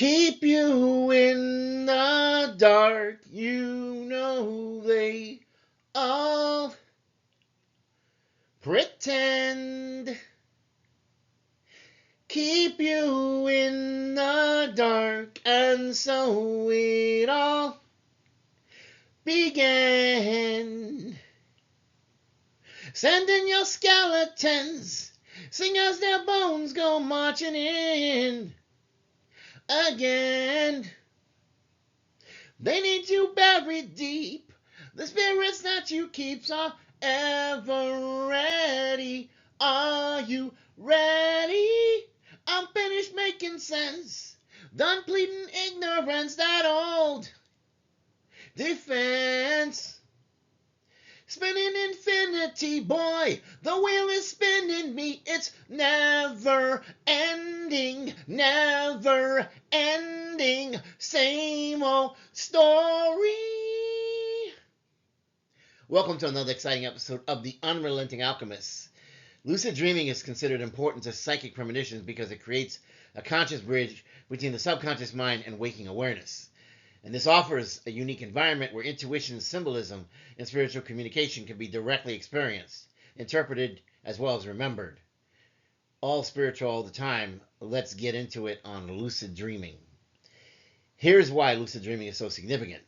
keep you in the dark. You know they all pretend. Keep you in the dark, and so it all began. Send in your skeletons, sing as their bones go marching in again. They need you buried deep. The spirits that you keep are ever ready. Are you ready? I'm finished making sense. Done pleading ignorance, that old defense. Spinning infinity, boy, the wheel is spinning me. It's never ending, never ending. Same old story. Welcome to another exciting episode of The Unrelenting Alchemist. Lucid dreaming is considered important to psychic premonitions because it creates a conscious bridge between the subconscious mind and waking awareness. And this offers a unique environment where intuition, symbolism, and spiritual communication can be directly experienced, interpreted, as well as remembered. All spiritual all the time. Let's get into it on lucid dreaming. Here's why lucid dreaming is so significant.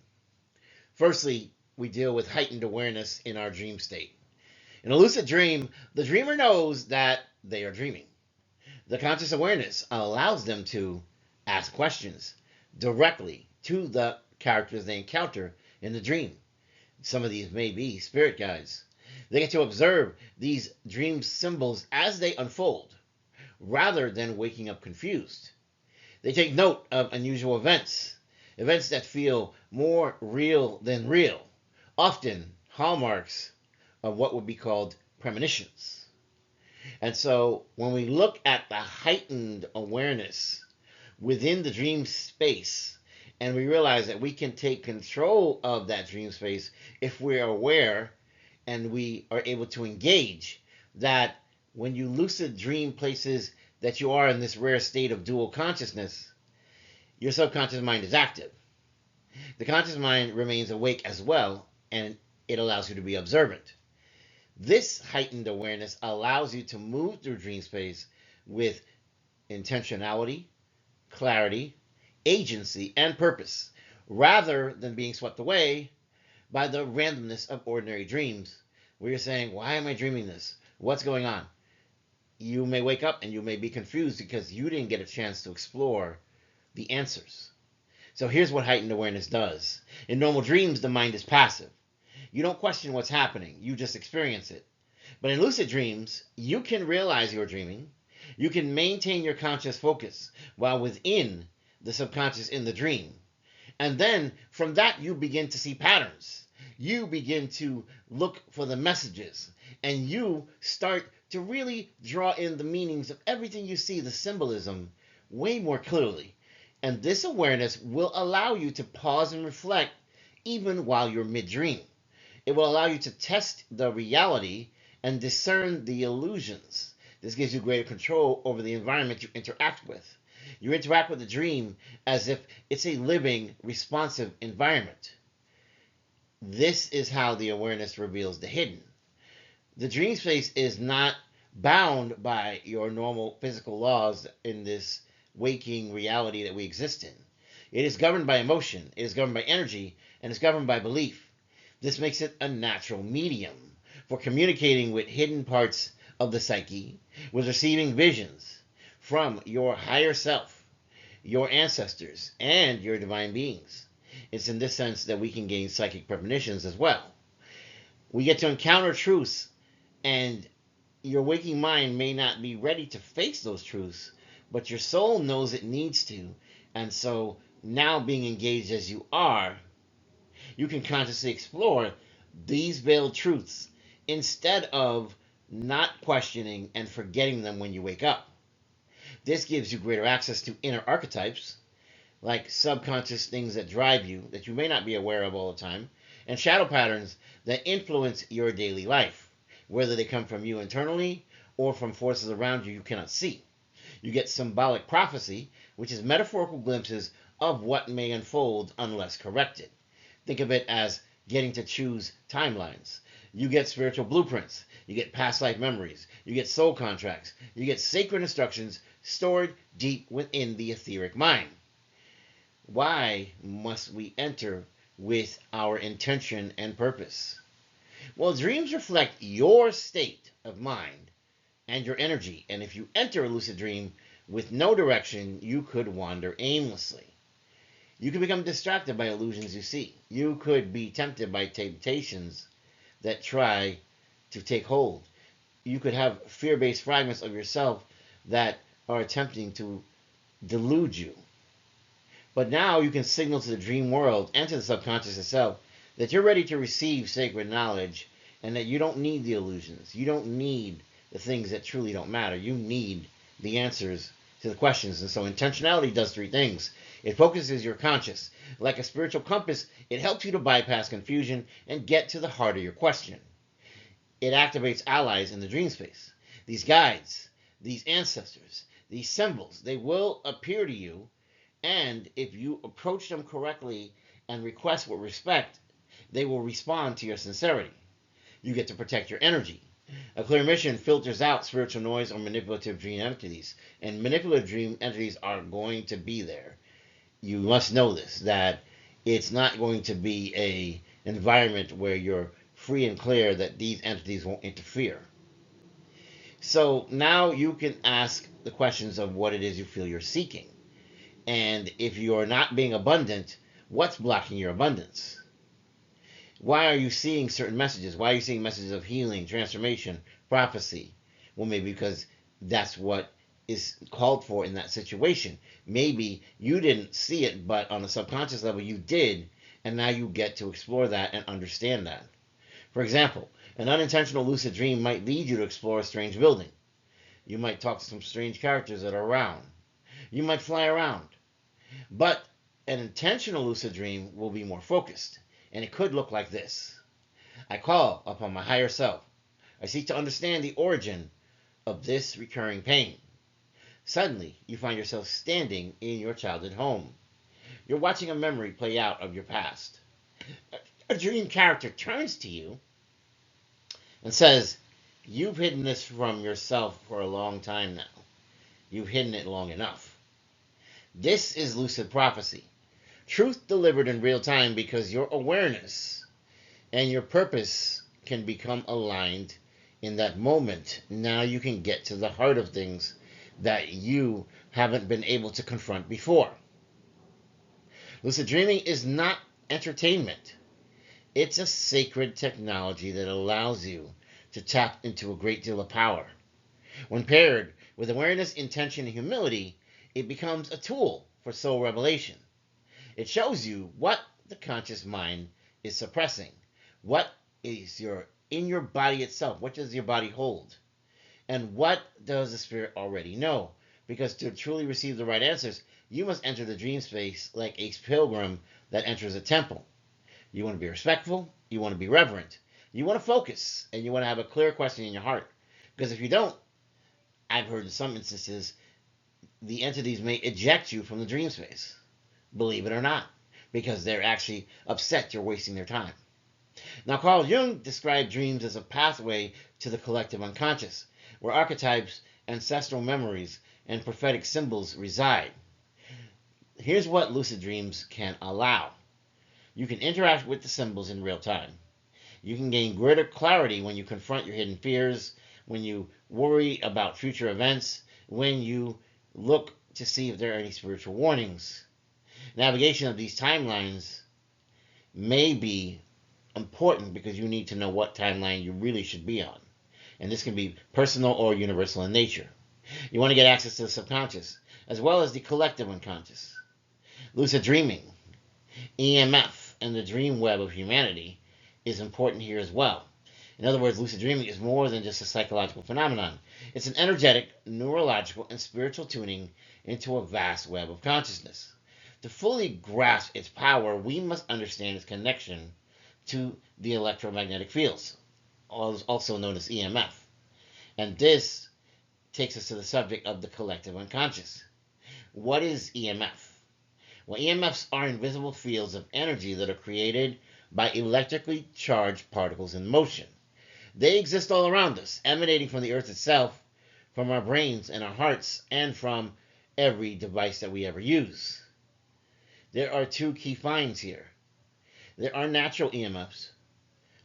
Firstly, we deal with heightened awareness in our dream state. In a lucid dream, the dreamer knows that they are dreaming. The conscious awareness allows them to ask questions directly to the characters they encounter in the dream. Some of these may be spirit guides. They get to observe these dream symbols as they unfold, rather than waking up confused. They take note of unusual events, events that feel more real than real, often hallmarks of what would be called premonitions. And so when we look at the heightened awareness within the dream space, and we realize that we can take control of that dream space if we're aware and we are able to engage, that when you lucid dream places that you are in this rare state of dual consciousness, your subconscious mind is active. The conscious mind remains awake as well, and it allows you to be observant. This heightened awareness allows you to move through dream space with intentionality, clarity, agency, and purpose, rather than being swept away by the randomness of ordinary dreams, where you're saying, why am I dreaming this? What's going on? You may wake up and you may be confused because you didn't get a chance to explore the answers. So here's what heightened awareness does. In normal dreams, the mind is passive. You don't question what's happening, you just experience it. But in lucid dreams, you can realize you're dreaming. You can maintain your conscious focus while within the subconscious in the dream. And then from that, you begin to see patterns. You begin to look for the messages. And you start to really draw in the meanings of everything you see, the symbolism, way more clearly. And this awareness will allow you to pause and reflect even while you're mid-dream. It will allow you to test the reality and discern the illusions. This gives you greater control over the environment you interact with. You interact with the dream as if it's a living, responsive environment. This is how the awareness reveals the hidden. The dream space is not bound by your normal physical laws in this waking reality that we exist in. It is governed by emotion, it is governed by energy, and it's governed by belief. This makes it a natural medium for communicating with hidden parts of the psyche, with receiving visions from your higher self, your ancestors, and your divine beings. It's in this sense that we can gain psychic premonitions as well. We get to encounter truths, and your waking mind may not be ready to face those truths, but your soul knows it needs to. And so now, being engaged as you are, you can consciously explore these veiled truths instead of not questioning and forgetting them when you wake up. This gives you greater access to inner archetypes, like subconscious things that drive you that you may not be aware of all the time, and shadow patterns that influence your daily life, whether they come from you internally or from forces around you you cannot see. You get symbolic prophecy, which is metaphorical glimpses of what may unfold unless corrected. Think of it as getting to choose timelines. You get spiritual blueprints. You get past life memories. You get soul contracts. You get sacred instructions stored deep within the etheric mind. Why must we enter with our intention and purpose? Well, dreams reflect your state of mind and your energy. And if you enter a lucid dream with no direction, you could wander aimlessly. You can become distracted by illusions you see. You could be tempted by temptations that try to take hold. You could have fear-based fragments of yourself that are attempting to delude you. But now you can signal to the dream world and to the subconscious itself that you're ready to receive sacred knowledge and that you don't need the illusions. You don't need the things that truly don't matter. You need the answers to the questions. And so intentionality does three things. It focuses your conscious. Like a spiritual compass, it helps you to bypass confusion and get to the heart of your question. It activates allies in the dream space. These guides, these ancestors, these symbols, they will appear to you, and if you approach them correctly and request with respect, they will respond to your sincerity. You get to protect your energy. A clear mission filters out spiritual noise or manipulative dream entities, and manipulative dream entities are going to be there. You must know this, that it's not going to be an environment where you're free and clear that these entities won't interfere. So now you can ask the questions of what it is you feel you're seeking. And if you're not being abundant, what's blocking your abundance? Why are you seeing certain messages? Why are you seeing messages of healing, transformation, prophecy? Well, maybe because that's what is called for in that situation. Maybe you didn't see it, but on a subconscious level you did, and now you get to explore that and understand that. For example, an unintentional lucid dream might lead you to explore a strange building. You might talk to some strange characters that are around. You might fly around. But an intentional lucid dream will be more focused, and it could look like this. I call upon my higher self. I seek to understand the origin of this recurring pain. Suddenly, you find yourself standing in your childhood home. You're watching a memory play out of your past. A dream character turns to you and says, "You've hidden this from yourself for a long time now. You've hidden it long enough." This is lucid prophecy. Truth delivered in real time, because your awareness and your purpose can become aligned in that moment. Now you can get to the heart of things that you haven't been able to confront before. Lucid dreaming is not entertainment. It's a sacred technology that allows you to tap into a great deal of power. When paired with awareness, intention, and humility, it becomes a tool for soul revelation. It shows you what the conscious mind is suppressing. What is in your body itself? What does your body hold? And what does the spirit already know? Because to truly receive the right answers, you must enter the dream space like a pilgrim that enters a temple. You want to be respectful. You want to be reverent. You want to focus. And you want to have a clear question in your heart. Because if you don't, I've heard in some instances, the entities may eject you from the dream space. Believe it or not. Because they're actually upset you're wasting their time. Now, Carl Jung described dreams as a pathway to the collective unconscious, where archetypes, ancestral memories, and prophetic symbols reside. Here's what lucid dreams can allow. You can interact with the symbols in real time. You can gain greater clarity when you confront your hidden fears, when you worry about future events, when you look to see if there are any spiritual warnings. Navigation of these timelines may be important because you need to know what timeline you really should be on. And this can be personal or universal in nature. You want to get access to the subconscious, as well as the collective unconscious. Lucid dreaming, EMF, and the dream web of humanity is important here as well. In other words, lucid dreaming is more than just a psychological phenomenon. It's an energetic, neurological, and spiritual tuning into a vast web of consciousness. To fully grasp its power, we must understand its connection to the electromagnetic fields, also known as EMF. And this takes us to the subject of the collective unconscious. What is EMF? Well, EMFs are invisible fields of energy that are created by electrically charged particles in motion. They exist all around us, emanating from the earth itself, from our brains and our hearts, and from every device that we ever use. There are two key finds here. There are natural EMFs,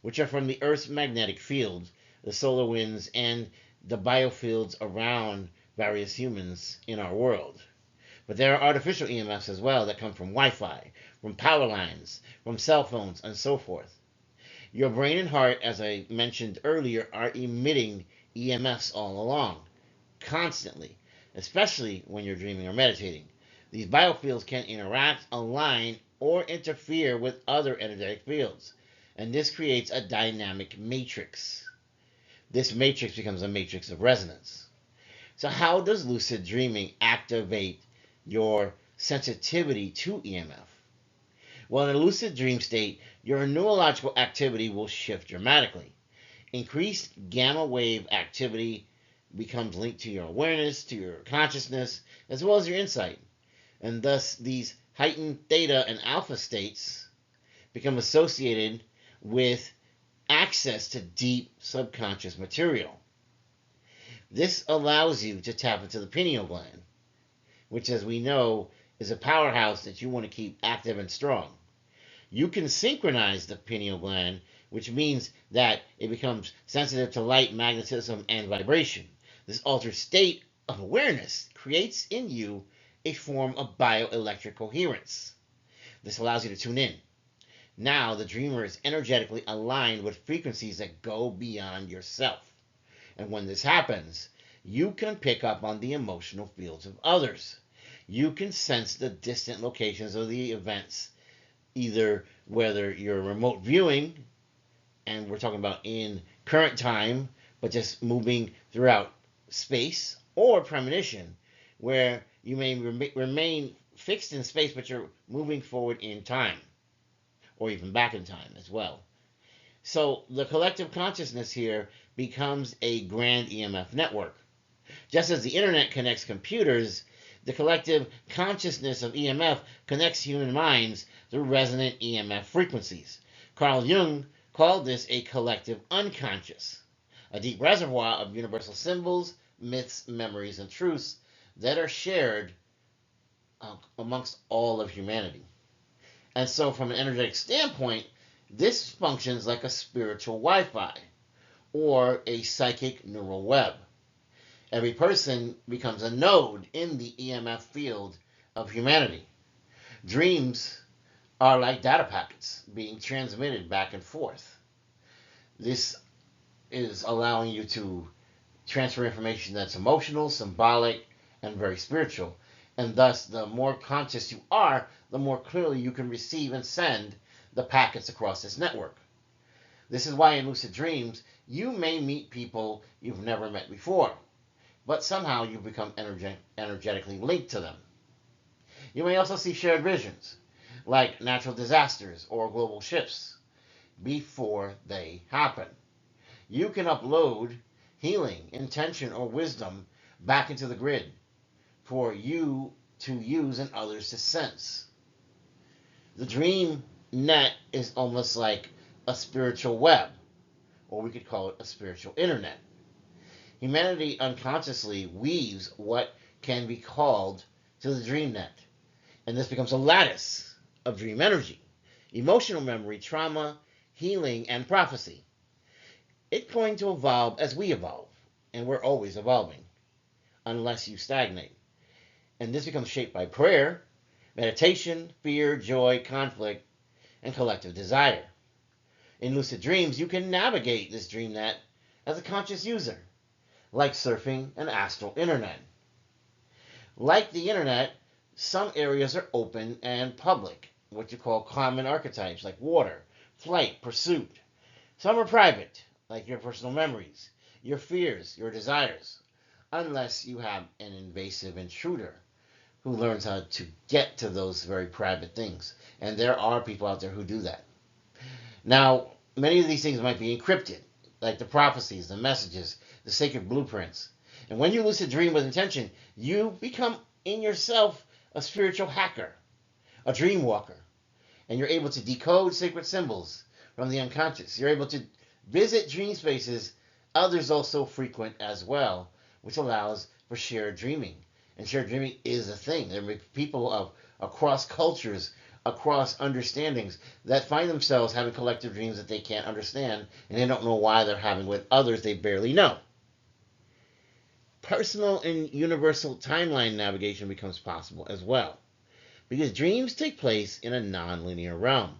which are from the Earth's magnetic field, the solar winds, and the biofields around various humans in our world. But there are artificial EMFs as well that come from Wi-Fi, from power lines, from cell phones, and so forth. Your brain and heart, as I mentioned earlier, are emitting EMFs all along, constantly, especially when you're dreaming or meditating. These biofields can interact, align, or interfere with other energetic fields, and this creates a dynamic matrix. This matrix becomes a matrix of resonance. So how does lucid dreaming activate your sensitivity to EMF? Well, in a lucid dream state, your neurological activity will shift dramatically. Increased gamma wave activity becomes linked to your awareness, to your consciousness, as well as your insight. And thus, these heightened theta and alpha states become associated with access to deep subconscious material. This allows you to tap into the pineal gland, which, as we know, is a powerhouse that you want to keep active and strong. You can synchronize the pineal gland, which means that it becomes sensitive to light, magnetism, and vibration. This altered state of awareness creates in you a form of bioelectric coherence. This allows you to tune in. Now the dreamer is energetically aligned with frequencies that go beyond yourself. And when this happens, you can pick up on the emotional fields of others. You can sense the distant locations of the events, either whether you're remote viewing, and we're talking about in current time, but just moving throughout space, or premonition, where you may remain fixed in space, but you're moving forward in time, or even back in time as well. So the collective consciousness here becomes a grand EMF network. Just as the internet connects computers, the collective consciousness of EMF connects human minds through resonant EMF frequencies. Carl Jung called this a collective unconscious, a deep reservoir of universal symbols, myths, memories, and truths that are shared amongst all of humanity. And so from an energetic standpoint, this functions like a spiritual Wi-Fi or a psychic neural web. Every person becomes a node in the EMF field of humanity. Dreams are like data packets being transmitted back and forth. This is allowing you to transfer information that's emotional, symbolic, and very spiritual. And thus, the more conscious you are, the more clearly you can receive and send the packets across this network. This is why in lucid dreams, you may meet people you've never met before, but somehow you become energetically linked to them. You may also see shared visions, like natural disasters or global shifts, before they happen. You can upload healing, intention, or wisdom back into the grid for you to use and others to sense. The dream net is almost like a spiritual web, or we could call it a spiritual internet. Humanity unconsciously weaves what can be called to the dream net, and this becomes a lattice of dream energy, emotional memory, trauma, healing, and prophecy. It's going to evolve as we evolve, and we're always evolving, unless you stagnate. And this becomes shaped by prayer, meditation, fear, joy, conflict, and collective desire. In lucid dreams, you can navigate this dream net as a conscious user, like surfing an astral internet. Like the internet, some areas are open and public, what you call common archetypes like water, flight, pursuit. Some are private, like your personal memories, your fears, your desires, unless you have an invasive intruder who learns how to get to those very private things. And there are people out there who do that. Now, many of these things might be encrypted, like the prophecies, the messages, the sacred blueprints. And when you lucid dream with intention, you become in yourself a spiritual hacker, a dream walker, and you're able to decode sacred symbols from the unconscious. You're able to visit dream spaces others also frequent as well, which allows for shared dreaming. And shared dreaming is a thing. There are people of across cultures, across understandings, that find themselves having collective dreams that they can't understand, and they don't know why they're having with others they barely know. Personal and universal timeline navigation becomes possible as well, because dreams take place in a non-linear realm.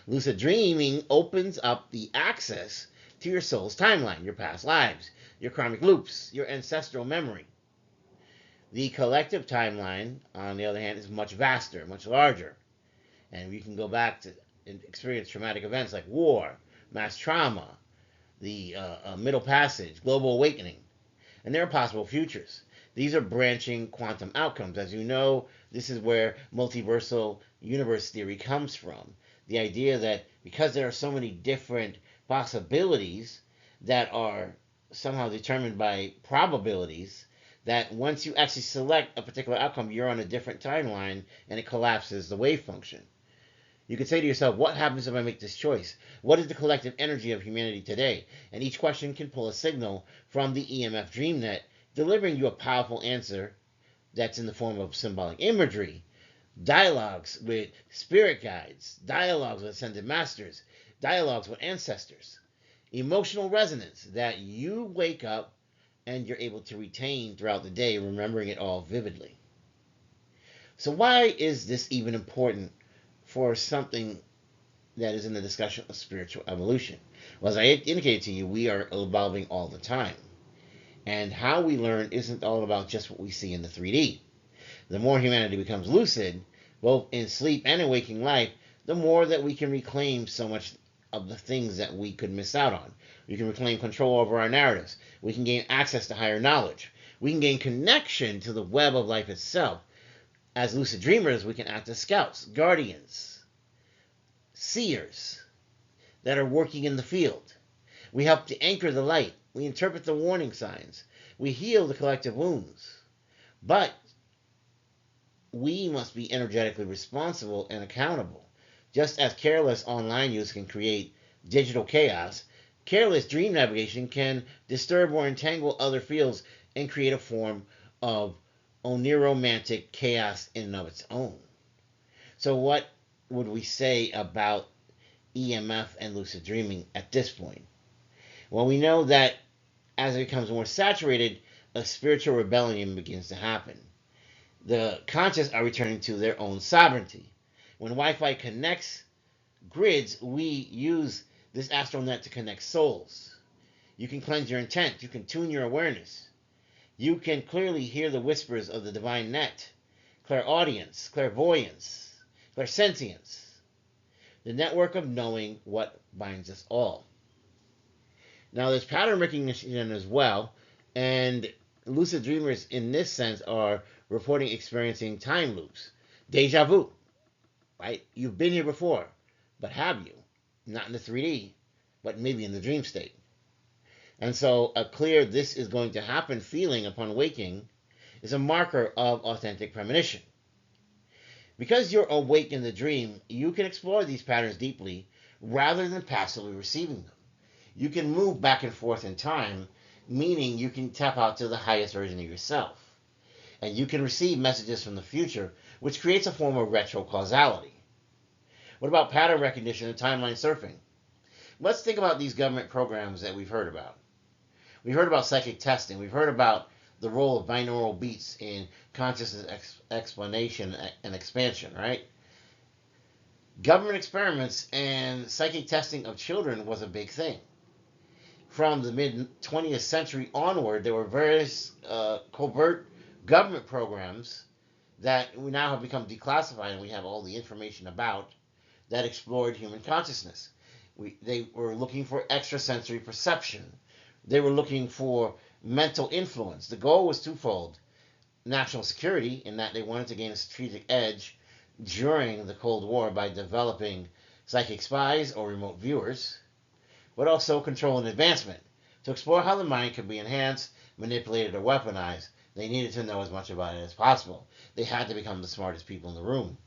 Lucid dreaming opens up the access to your soul's timeline, your past lives, your karmic loops, your ancestral memory. The collective timeline, on the other hand, is much vaster, much larger. And you can go back to experience traumatic events like war, mass trauma, the Middle Passage, global awakening, and there are possible futures. These are branching quantum outcomes. As you know, this is where multiversal universe theory comes from. The idea that because there are so many different possibilities that are somehow determined by probabilities, that once you actually select a particular outcome, you're on a different timeline and it collapses the wave function. You could say to yourself, what happens if I make this choice? What is the collective energy of humanity today? And each question can pull a signal from the EMF DreamNet, delivering you a powerful answer that's in the form of symbolic imagery, dialogues with spirit guides, dialogues with ascended masters, dialogues with ancestors, emotional resonance that you wake up and you're able to retain throughout the day, remembering it all vividly. So why is this even important for something that is in the discussion of spiritual evolution? Well, as I indicated to you, we are evolving all the time. And how we learn isn't all about just what we see in the 3D. The more humanity becomes lucid, both in sleep and in waking life, the more that we can reclaim so much of the things that we could miss out on. We can reclaim control over our narratives. We can gain access to higher knowledge. We can gain connection to the web of life itself. As lucid dreamers, we can act as scouts, guardians, seers that are working in the field. We help to anchor the light. We interpret the warning signs. We heal the collective wounds. But we must be energetically responsible and accountable. Just as careless online use can create digital chaos, careless dream navigation can disturb or entangle other fields and create a form of oniromantic chaos in and of its own. So what would we say about EMF and lucid dreaming at this point? Well, we know that as it becomes more saturated, a spiritual rebellion begins to happen. The conscious are returning to their own sovereignty. When Wi-Fi connects grids, we use this astral net to connect souls. You can cleanse your intent. You can tune your awareness. You can clearly hear the whispers of the divine net, clairaudience, clairvoyance, clairsentience, the network of knowing what binds us all. Now, there's pattern recognition as well, and lucid dreamers in this sense are reporting experiencing time loops. Déjà vu, right? You've been here before, but have you? Not in the 3D, but maybe in the dream state. And so a clear "this is going to happen" feeling upon waking is a marker of authentic premonition. Because you're awake in the dream, you can explore these patterns deeply rather than passively receiving them. You can move back and forth in time, meaning you can tap out to the highest version of yourself. And you can receive messages from the future, which creates a form of retrocausality. What about pattern recognition and timeline surfing? Let's think about these government programs that we've heard about. We've heard about psychic testing. We've heard about the role of binaural beats in consciousness explanation and expansion, right? Government experiments and psychic testing of children was a big thing. From the mid-20th century onward, there were various covert government programs that we now have become declassified and we have all the information about that explored human consciousness. They were looking for extrasensory perception. They were looking for mental influence. The goal was twofold: national security, in that they wanted to gain a strategic edge during the Cold War by developing psychic spies or remote viewers, but also control and advancement. To explore how the mind could be enhanced, manipulated, or weaponized, they needed to know as much about it as possible. They had to become the smartest people in the room.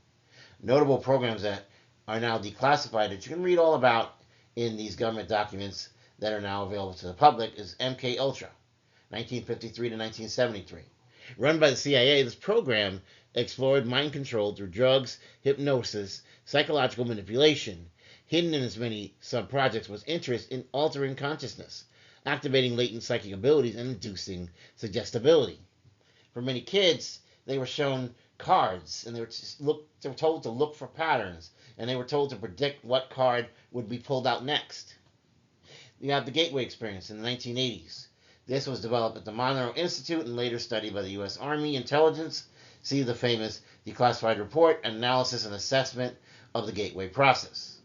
Notable programs that are now declassified that you can read all about in these government documents that are now available to the public is MK Ultra, 1953 to 1973. Run by the CIA, this program explored mind control through drugs, hypnosis, psychological manipulation. Hidden in as many sub-projects was interest in altering consciousness, activating latent psychic abilities, and inducing suggestibility. For many kids, they were shown cards, and they were told to look for patterns, and they were told to predict what card would be pulled out next. You have the Gateway Experience in the 1980s. This was developed at the Monroe Institute and later studied by the U.S. Army Intelligence. See the famous Declassified Report, Analysis and Assessment of the Gateway Process.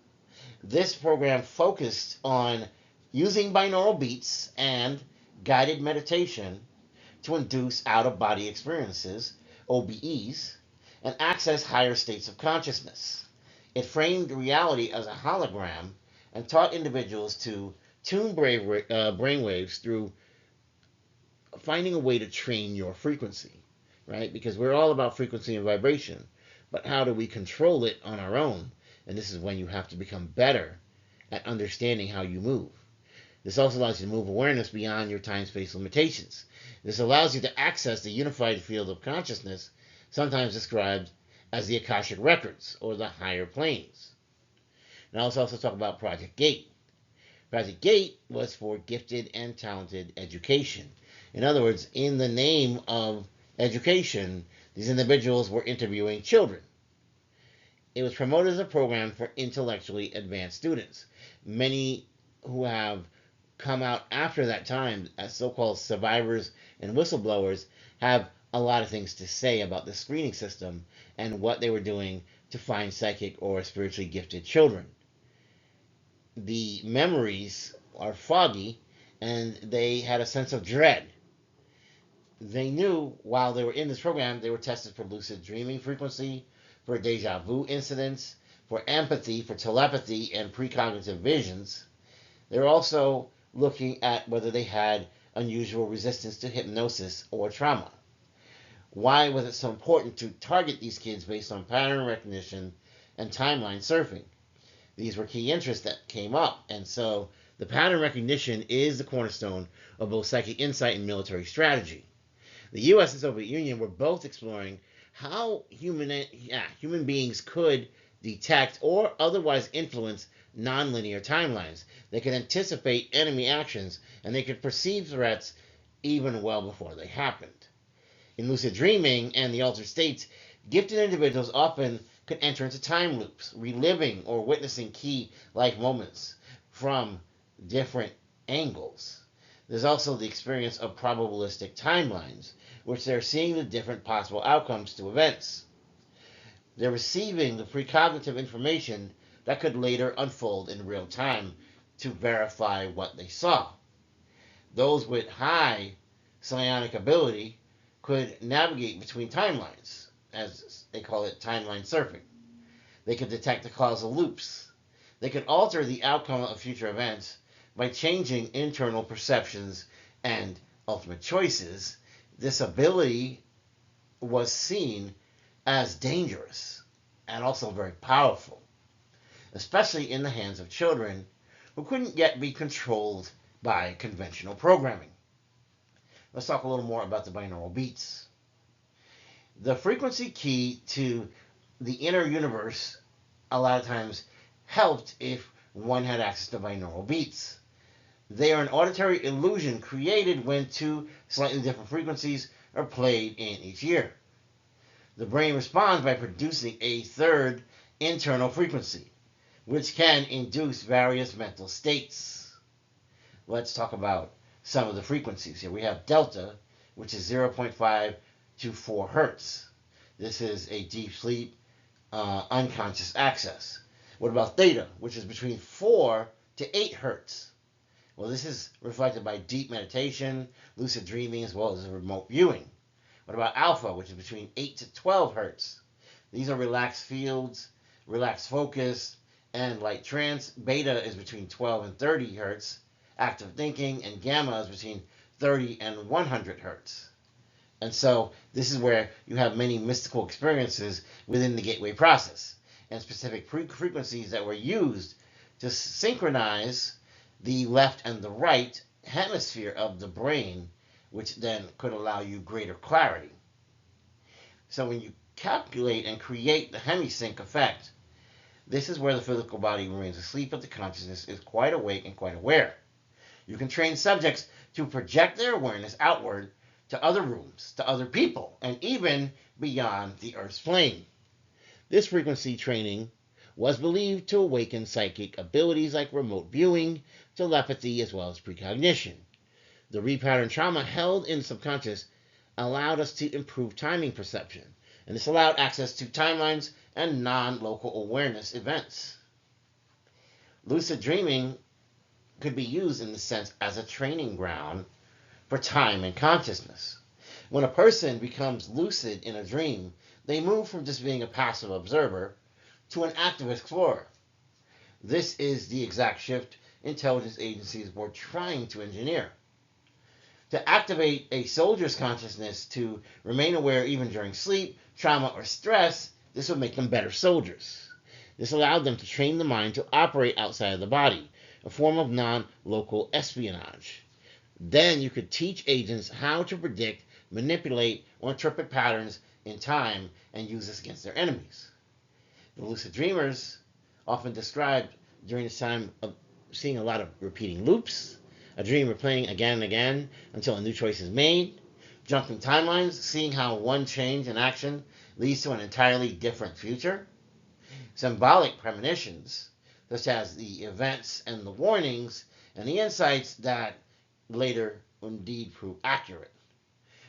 This program focused on using binaural beats and guided meditation to induce out-of-body experiences, OBEs, and access higher states of consciousness. It framed reality as a hologram and taught individuals to tune brainwaves through finding a way to train your frequency, right? Because we're all about frequency and vibration, but how do we control it on our own? And this is when you have to become better at understanding how you move. This also allows you to move awareness beyond your time-space limitations. This allows you to access the unified field of consciousness, sometimes described as the Akashic Records, or the higher planes. Now let's also talk about Project GATE. Project GATE was for gifted and talented education. In other words, in the name of education, these individuals were interviewing children. It was promoted as a program for intellectually advanced students. Many who have come out after that time as so-called survivors and whistleblowers have a lot of things to say about the screening system and what they were doing to find psychic or spiritually gifted children. The memories are foggy, and they had a sense of dread. They knew while they were in this program, they were tested for lucid dreaming frequency, for déjà vu incidents, for empathy, for telepathy, and precognitive visions. They were also looking at whether they had unusual resistance to hypnosis or trauma. Why was it so important to target these kids based on pattern recognition and timeline surfing? These were key interests that came up, and so the pattern recognition is the cornerstone of both psychic insight and military strategy. The U.S. and Soviet Union were both exploring how human beings could detect or otherwise influence nonlinear timelines. They could anticipate enemy actions, and they could perceive threats even well before they happened. In lucid dreaming and the altered states, gifted individuals often could enter into time loops, reliving or witnessing key life moments from different angles. There's also the experience of probabilistic timelines, which they're seeing the different possible outcomes to events. They're receiving the precognitive information that could later unfold in real time to verify what they saw. Those with high psionic ability could navigate between timelines, as they call it timeline surfing. They could detect the causal loops. They could alter the outcome of future events by changing internal perceptions and ultimate choices. This ability was seen as dangerous and also very powerful, especially in the hands of children who couldn't yet be controlled by conventional programming. Let's talk a little more about the binaural beats. The frequency key to the inner universe a lot of times helped if one had access to binaural beats. They are an auditory illusion created when two slightly different frequencies are played in each ear. The brain responds by producing a third internal frequency, which can induce various mental states. Let's talk about some of the frequencies here. We have delta, which is 0.5 to 4 hertz. This is a deep sleep, unconscious access. What about theta, which is between 4 to 8 hertz? Well, this is reflected by deep meditation, lucid dreaming, as well as remote viewing. What about alpha, which is between 8 to 12 hertz? These are relaxed fields, relaxed focus, and light trance. Beta is between 12 and 30 hertz, active thinking, and gamma is between 30 and 100 hertz. And so this is where you have many mystical experiences within the gateway process and specific frequencies that were used to synchronize the left and the right hemisphere of the brain, which then could allow you greater clarity. So when you calculate and create the hemisync effect, this is where the physical body remains asleep, but the consciousness is quite awake and quite aware. You can train subjects to project their awareness outward to other rooms, to other people, and even beyond the Earth's plane. This frequency training was believed to awaken psychic abilities like remote viewing, telepathy, as well as precognition. The repatterned trauma held in the subconscious allowed us to improve timing perception, and this allowed access to timelines and non-local awareness events. Lucid dreaming could be used in the sense as a training ground for time and consciousness. When a person becomes lucid in a dream, they move from just being a passive observer to an active explorer. This is the exact shift intelligence agencies were trying to engineer. To activate a soldier's consciousness to remain aware even during sleep, trauma, or stress, this would make them better soldiers. This allowed them to train the mind to operate outside of the body, a form of non-local espionage. Then you could teach agents how to predict, manipulate, or interpret patterns in time and use this against their enemies. The lucid dreamers often described during this time of seeing a lot of repeating loops, a dream replaying again and again until a new choice is made, jumping timelines, seeing how one change in action leads to an entirely different future, symbolic premonitions, such as the events and the warnings and the insights that later indeed prove accurate.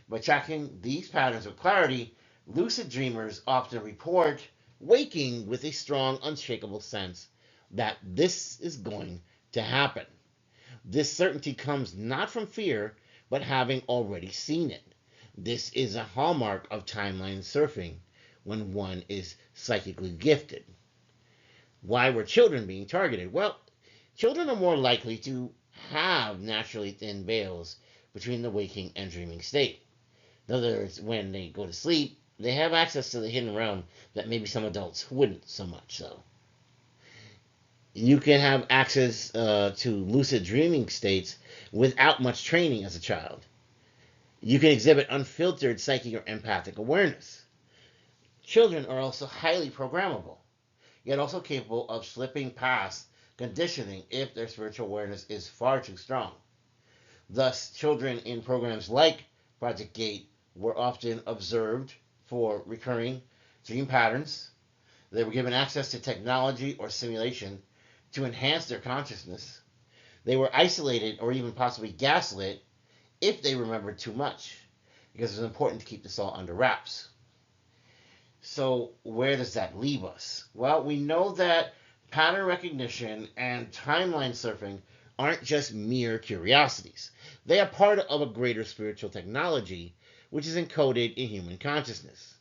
By tracking these patterns with clarity, lucid dreamers often report waking with a strong, unshakable sense that this is going to happen. This certainty comes not from fear, but having already seen it. This is a hallmark of timeline surfing when one is psychically gifted. Why were children being targeted? Well, children are more likely to have naturally thin veils between the waking and dreaming state. In other words, when they go to sleep, they have access to the hidden realm that maybe some adults wouldn't so much so. You can have access to lucid dreaming states without much training as a child. You can exhibit unfiltered psychic or empathic awareness. Children are also highly programmable, yet also capable of slipping past conditioning if their spiritual awareness is far too strong. Thus, children in programs like Project Gate were often observed for recurring dream patterns. They were given access to technology or simulation to enhance their consciousness. They were isolated or even possibly gaslit if they remembered too much, because it was important to keep this all under wraps. So where does that leave us? Well, we know that pattern recognition and timeline surfing aren't just mere curiosities. They are part of a greater spiritual technology which is encoded in human consciousness.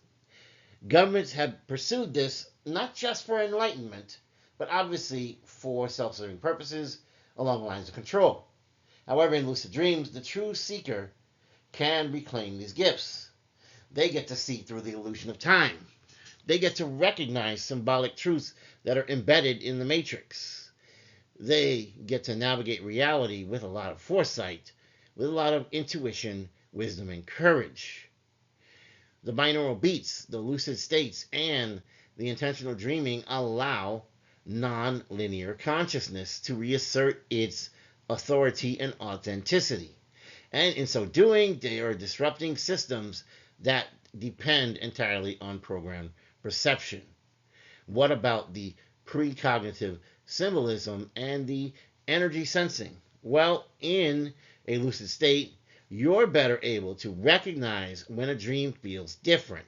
Governments have pursued this not just for enlightenment, but obviously for self-serving purposes along lines of control. However, in lucid dreams, the true seeker can reclaim these gifts. They get to see through the illusion of time. They get to recognize symbolic truths that are embedded in the matrix. They get to navigate reality with a lot of foresight, with a lot of intuition, wisdom, and courage. The binaural beats, the lucid states, and the intentional dreaming allow non-linear consciousness to reassert its authority and authenticity. And in so doing, they are disrupting systems that depend entirely on programmed perception. What about the precognitive symbolism and the energy sensing? Well, in a lucid state, you're better able to recognize when a dream feels different,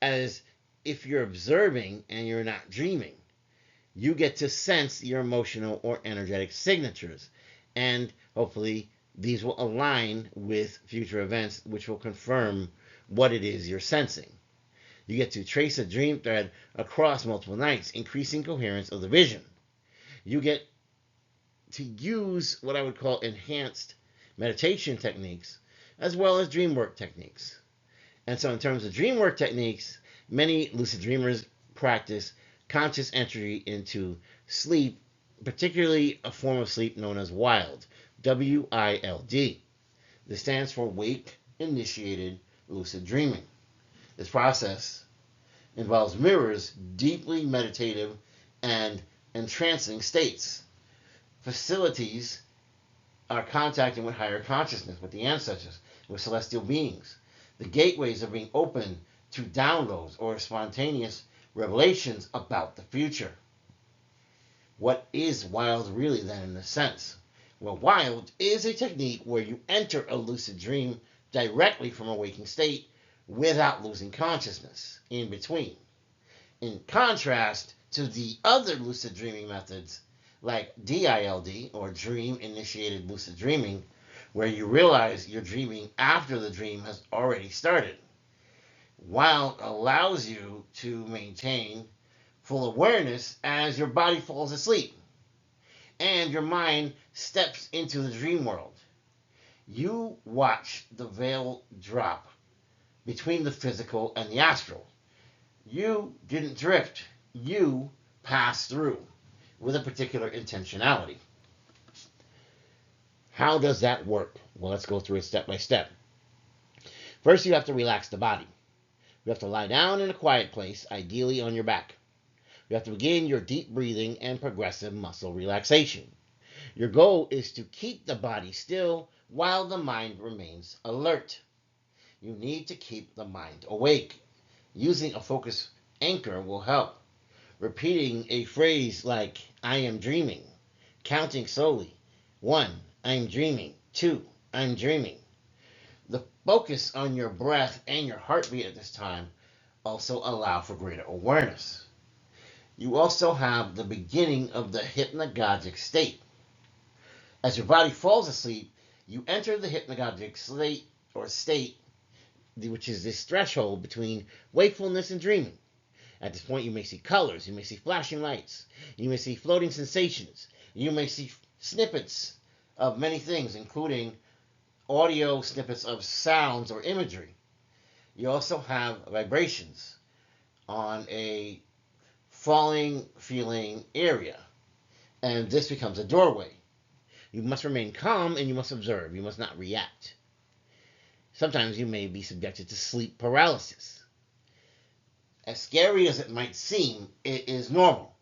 as if you're observing and you're not dreaming. You get to sense your emotional or energetic signatures, and hopefully these will align with future events, which will confirm what it is you're sensing. You get to trace a dream thread across multiple nights, increasing coherence of the vision. You get to use what I would call enhanced meditation techniques as well as dream work techniques. And so in terms of dream work techniques, many lucid dreamers practice conscious entry into sleep, particularly a form of sleep known as wild, W-I-L-D. This stands for wake initiated lucid dreaming. This process involves mirrors deeply meditative and entrancing states. Facilities are contacting with higher consciousness, with the ancestors, with celestial beings. The gateways are being opened to downloads or spontaneous revelations about the future. What is wild really then in a sense? Well, wild is a technique where you enter a lucid dream directly from a waking state without losing consciousness in between. In contrast to the other lucid dreaming methods like DILD or dream initiated lucid dreaming, where you realize you're dreaming after the dream has already started. Wild allows you to maintain full awareness as your body falls asleep and your mind steps into the dream world. You watch the veil drop between the physical and the astral. You didn't drift. You passed through with a particular intentionality. How does that work? Well, let's go through it step by step. First, you have to relax the body. You have to lie down in a quiet place, ideally on your back. You have to begin your deep breathing and progressive muscle relaxation. Your goal is to keep the body still while the mind remains alert. You need to keep the mind awake. Using a focus anchor will help. Repeating a phrase like, I am dreaming. Counting slowly. 1, I'm dreaming. 2, I'm dreaming. The focus on your breath and your heartbeat at this time also allow for greater awareness. You also have the beginning of the hypnagogic state. As your body falls asleep, you enter the hypnagogic state, which is this threshold between wakefulness and dreaming. At this point, you may see colors, you may see flashing lights, you may see floating sensations, you may see snippets of many things, including audio snippets of sounds or imagery. You also have vibrations on a falling feeling area, and this becomes a doorway. You must remain calm and you must observe. You must not react. Sometimes you may be subjected to sleep paralysis. As scary as it might seem, it is normal.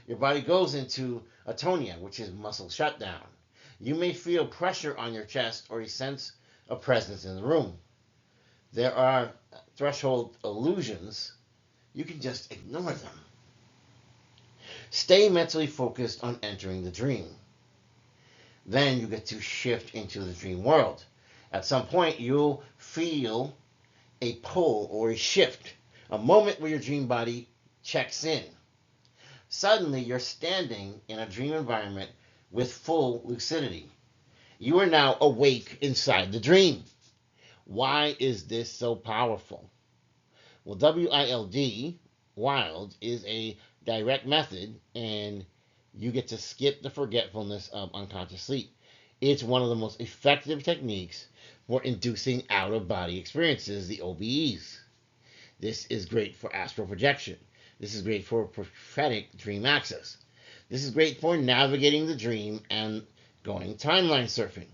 Your body goes into atonia, which is muscle shutdown. You may feel pressure on your chest or a sense of presence in the room. There are threshold illusions. You can just ignore them. Stay mentally focused on entering the dream. Then you get to shift into the dream world. At some point, you'll feel a pull or a shift, a moment where your dream body checks in. Suddenly, you're standing in a dream environment with full lucidity. You are now awake inside the dream. Why is this so powerful? Well, WILD, wild, is a direct method, and you get to skip the forgetfulness of unconscious sleep. It's one of the most effective techniques for inducing out-of-body experiences, the OBEs. This is great for astral projection. This is great for prophetic dream access. This is great for navigating the dream and going timeline surfing.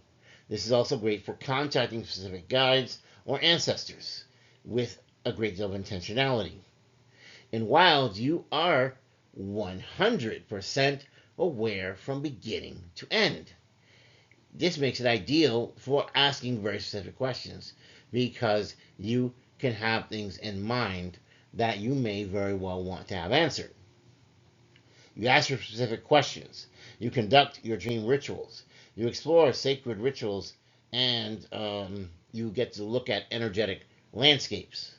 This is also great for contacting specific guides or ancestors with a great deal of intentionality. In wild, you are 100% aware from beginning to end. This makes it ideal for asking very specific questions because you can have things in mind that you may very well want to have answered. You ask for specific questions. You conduct your dream rituals. You explore sacred rituals, and you get to look at energetic landscapes.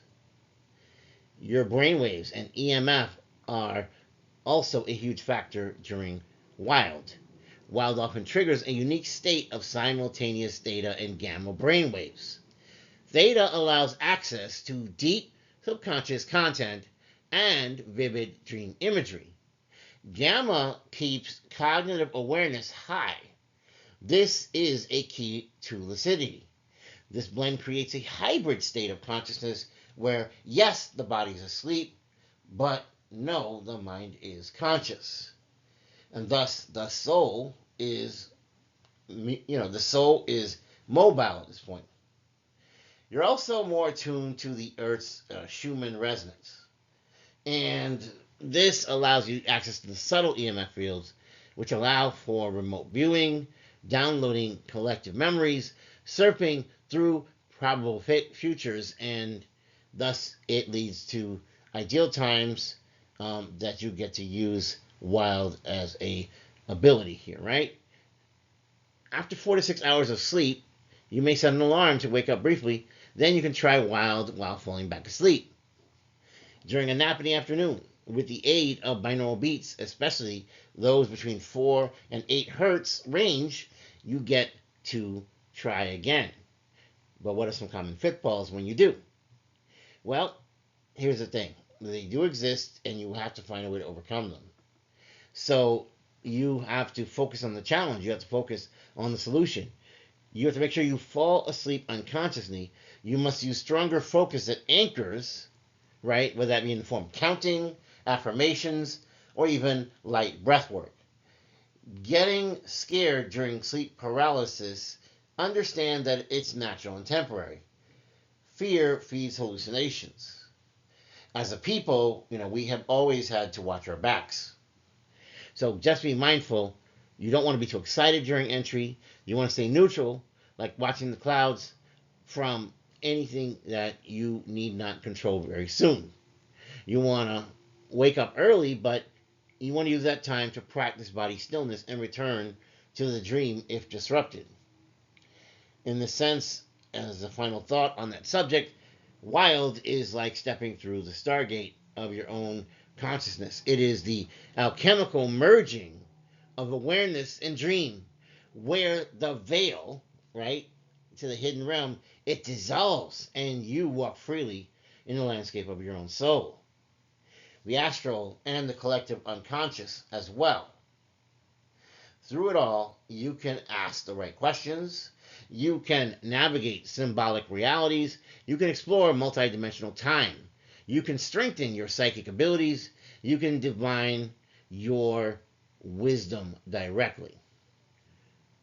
Your brainwaves and EMF are also a huge factor during wild. Wild often triggers a unique state of simultaneous theta and gamma brainwaves. Theta allows access to deep subconscious content and vivid dream imagery. Gamma keeps cognitive awareness high. This is a key to lucidity. This blend creates a hybrid state of consciousness where, yes, the body is asleep, but no, the mind is conscious. And thus, the soul is, the soul is mobile at this point. You're also more attuned to the Earth's Schumann resonance. And this allows you access to the subtle EMF fields, which allow for remote viewing, downloading collective memories, surfing through probable futures, and thus it leads to ideal times that you get to use wild as a ability here, right? After 4 to 6 hours of sleep, you may set an alarm to wake up briefly. Then you can try wild while falling back asleep. During a nap in the afternoon, with the aid of binaural beats, especially those between 4 and 8 hertz range, you get to try again. But what are some common pitfalls when you do? Well, here's the thing. They do exist, and you have to find a way to overcome them. So you have to focus on the challenge. You have to focus on the solution. You have to make sure you fall asleep unconsciously. You must use stronger focus that anchors, right? Whether that be in the form of counting, affirmations, or even light breath work. Getting scared during sleep paralysis, understand that it's natural and temporary. Fear feeds hallucinations. As a people, we have always had to watch our backs. So just be mindful. You don't want to be too excited during entry. You want to stay neutral, like watching the clouds, from anything that you need not control very soon. You want to wake up early, but you want to use that time to practice body stillness and return to the dream if disrupted. In the sense, as a final thought on that subject, wild is like stepping through the stargate of your own consciousness. It is the alchemical merging of awareness and dream, where the veil, right, to the hidden realm, it dissolves and you walk freely in the landscape of your own soul. The astral and the collective unconscious as well. Through it all, you can ask the right questions. You can navigate symbolic realities. You can explore multidimensional time. You can strengthen your psychic abilities. You can divine your wisdom directly.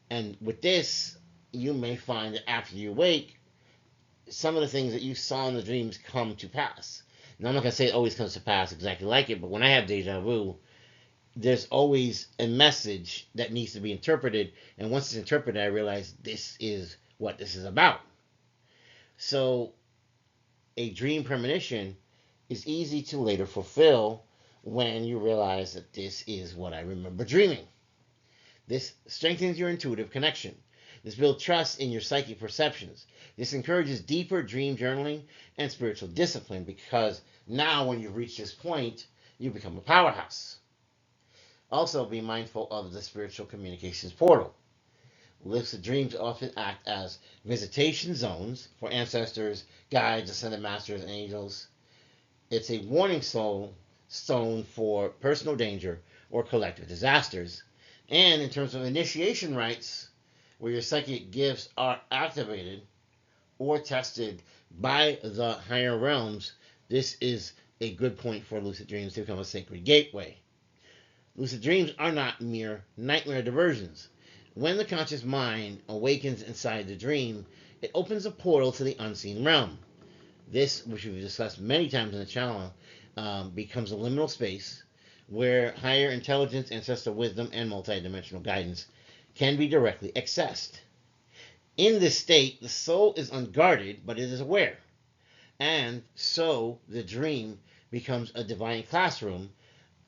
And with this, you may find that after you wake, some of the things that you saw in the dreams come to pass. Now, I'm not going to say it always comes to pass exactly like it, but when I have deja vu, there's always a message that needs to be interpreted. And once it's interpreted, I realize this is what this is about. So a dream premonition is easy to later fulfill when you realize that this is what I remember dreaming. This strengthens your intuitive connection. This builds trust in your psychic perceptions. This encourages deeper dream journaling and spiritual discipline, because now when you've reached this point, you become a powerhouse. Also, be mindful of the spiritual communications portal. Lucid dreams often act as visitation zones for ancestors, guides, ascended masters, and angels. It's a warning stone for personal danger or collective disasters. And in terms of initiation rites, where your psychic gifts are activated or tested by the higher realms, this is a good point for lucid dreams to become a sacred gateway. Lucid dreams are not mere nightmare diversions. When the conscious mind awakens inside the dream, it opens a portal to the unseen realm. This, which we've discussed many times in the channel, becomes a liminal space where higher intelligence, ancestral wisdom, and multidimensional guidance can be directly accessed. In this state, the soul is unguarded, but it is aware. And so the dream becomes a divine classroom,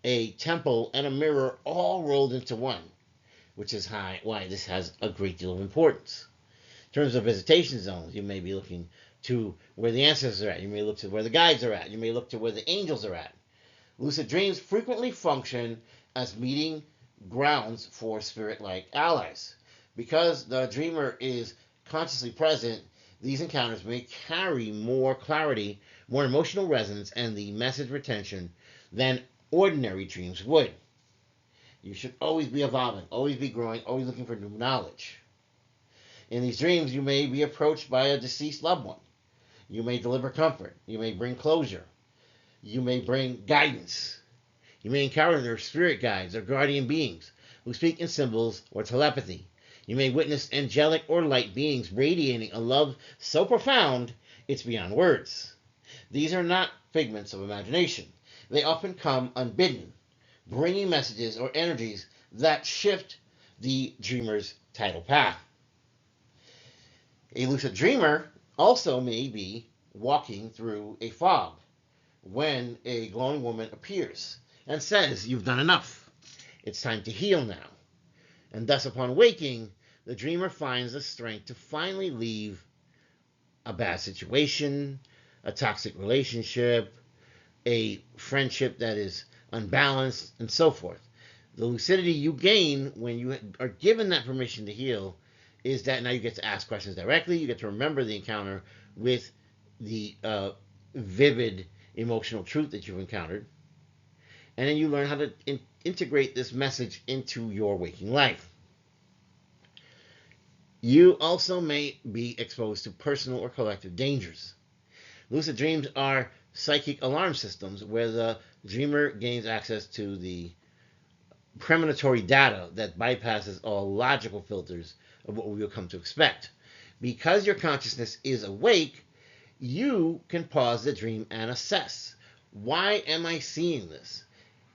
a temple, and a mirror all rolled into one, which is why this has a great deal of importance. In terms of visitation zones, you may be looking to where the ancestors are at. You may look to where the guides are at. You may look to where the angels are at. Lucid dreams frequently function as meeting grounds for spirit-like allies. Because the dreamer is consciously present, these encounters may carry more clarity, more emotional resonance, and the message retention than ordinary dreams would. You should always be evolving, always be growing, always looking for new knowledge. In these dreams, you may be approached by a deceased loved one. You may deliver comfort. You may bring closure. You may bring guidance. You may encounter their spirit guides or guardian beings who speak in symbols or telepathy. You may witness angelic or light beings radiating a love so profound it's beyond words. These are not figments of imagination. They often come unbidden, bringing messages or energies that shift the dreamer's tidal path. A lucid dreamer also may be walking through a fog when a glowing woman appears and says, "You've done enough. It's time to heal now." And thus, upon waking, the dreamer finds the strength to finally leave a bad situation, a toxic relationship, a friendship that is unbalanced, and so forth. The lucidity you gain when you are given that permission to heal is that now you get to ask questions directly, you get to remember the encounter with the vivid emotional truth that you've encountered, and then you learn how to integrate this message into your waking life. You also may be exposed to personal or collective dangers. Lucid dreams are psychic alarm systems where the dreamer gains access to the premonitory data that bypasses all logical filters of what we will come to expect. Because your consciousness is awake, you can pause the dream and assess. Why am I seeing this?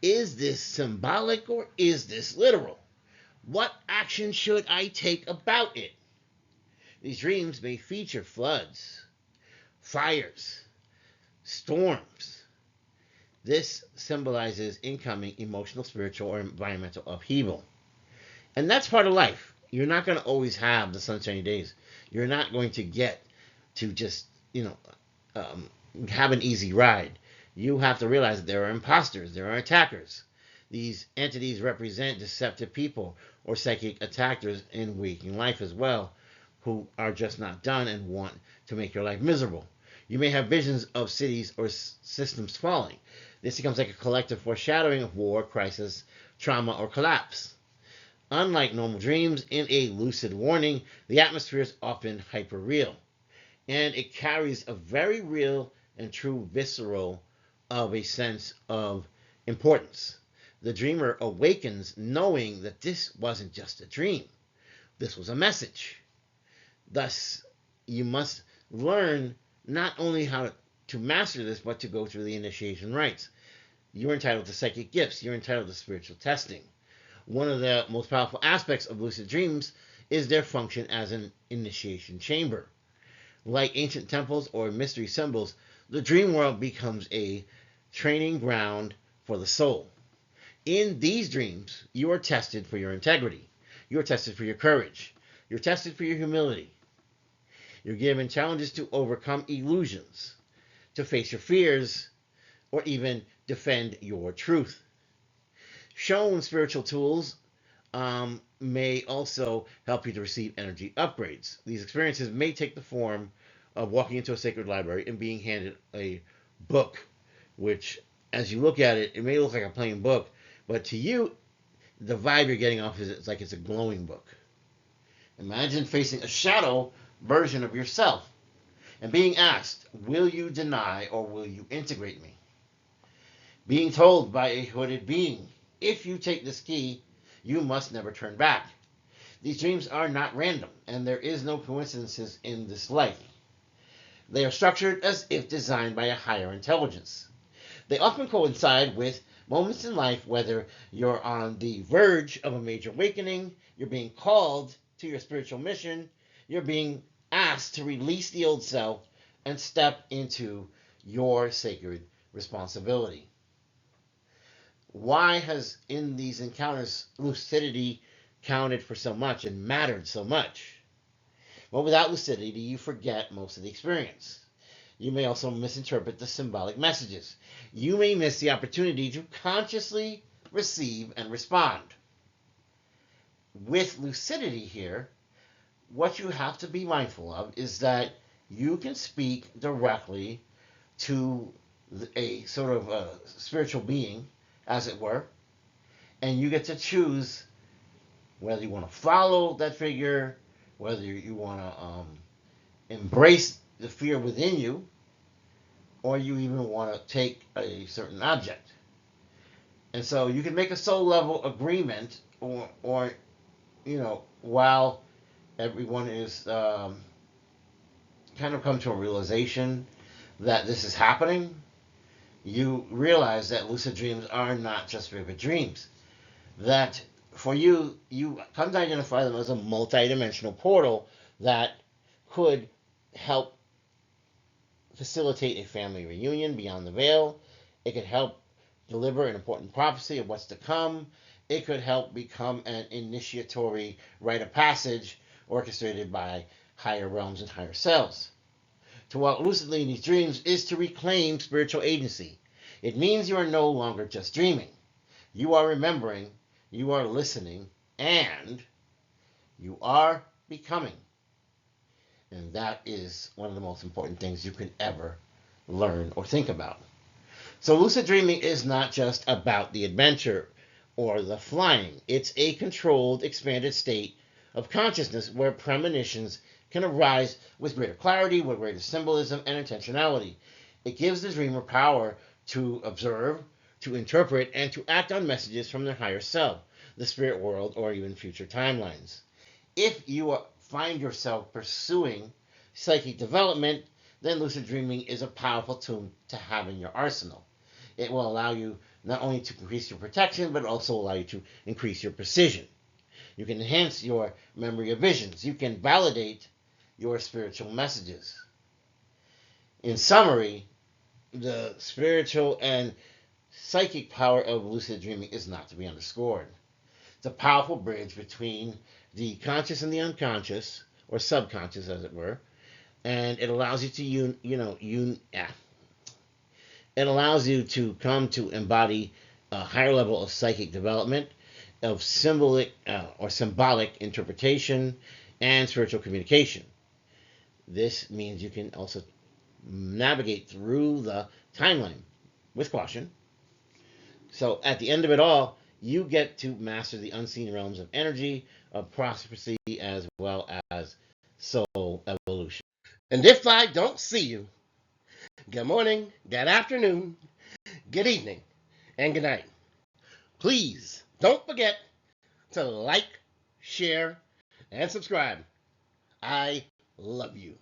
Is this symbolic or is this literal? What action should I take about it? These dreams may feature floods, fires, storms. This symbolizes incoming emotional, spiritual, or environmental upheaval. And that's part of life. You're not going to always have the sunshiny days. You're not going to get to just, have an easy ride. You have to realize that there are imposters, there are attackers. These entities represent deceptive people or psychic attackers in waking life as well, who are just not done and want to make your life miserable. You may have visions of cities or systems falling. This becomes like a collective foreshadowing of war, crisis, trauma, or collapse. Unlike normal dreams, in a lucid warning, the atmosphere is often hyper-real, and it carries a very real and true visceral of a sense of importance. The dreamer awakens knowing that this wasn't just a dream. This was a message. Thus, you must learn not only how to master this, but to go through the initiation rites. You're entitled to psychic gifts. You're entitled to spiritual testing. One of the most powerful aspects of lucid dreams is their function as an initiation chamber. Like ancient temples or mystery symbols, the dream world becomes a training ground for the soul. In these dreams, you are tested for your integrity. You are tested for your courage. You're tested for your humility. You're given challenges to overcome illusions, to face your fears, or even defend your truth. Shown spiritual tools may also help you to receive energy upgrades. These experiences may take the form of walking into a sacred library and being handed a book, which, as you look at it, it may look like a plain book, but to you, the vibe you're getting off is it's like it's a glowing book. Imagine facing a shadow version of yourself and being asked, will you deny or will you integrate me? Being told by a hooded being, if you take this key, you must never turn back. These dreams are not random, and there is no coincidences in this life. They are structured as if designed by a higher intelligence. They often coincide with moments in life, whether you're on the verge of a major awakening, you're being called to your spiritual mission, you're being asked to release the old self and step into your sacred responsibility. Why has, in these encounters, lucidity counted for so much and mattered so much? Well, without lucidity, you forget most of the experience. You may also misinterpret the symbolic messages. You may miss the opportunity to consciously receive and respond. With lucidity here, what you have to be mindful of is that you can speak directly to a sort of a spiritual being, as it were, And you get to choose whether you want to follow that figure, whether you want to embrace the fear within you, or you even want to take a certain object. And so you can make a soul level agreement, or while everyone is kind of come to a realization that this is happening, you realize that lucid dreams are not just vivid dreams. That for you, you come to identify them as a multi-dimensional portal that could help facilitate a family reunion beyond the veil. It could help deliver an important prophecy of what's to come. It could help become an initiatory rite of passage orchestrated by higher realms and higher selves. To walk lucidly in these dreams is to reclaim spiritual agency. It means you are no longer just dreaming. You are remembering, you are listening, and you are becoming. And that is one of the most important things you can ever learn or think about. So lucid dreaming is not just about the adventure or the flying. It's a controlled, expanded state of consciousness where premonitions can arise with greater clarity, with greater symbolism and intentionality. It gives the dreamer power to observe, to interpret, and to act on messages from their higher self, the spirit world, or even future timelines. If you find yourself pursuing psychic development, then lucid dreaming is a powerful tool to have in your arsenal. It will allow you not only to increase your protection, but also allow you to increase your precision. You can enhance your memory of visions. You can validate your spiritual messages. In summary, the spiritual and psychic power of lucid dreaming is not to be underscored. It's a powerful bridge between the conscious and the unconscious, or subconscious as it were, and it allows you to it allows you to come to embody a higher level of psychic development, of symbolic interpretation, and spiritual communication. This means you can also navigate through the timeline with caution. So at the end of it all, you get to master the unseen realms of energy, of prophecy, as well as soul evolution. And if I don't see you, good morning, good afternoon, good evening, and good night. Please don't forget to like, share, and subscribe. I love you.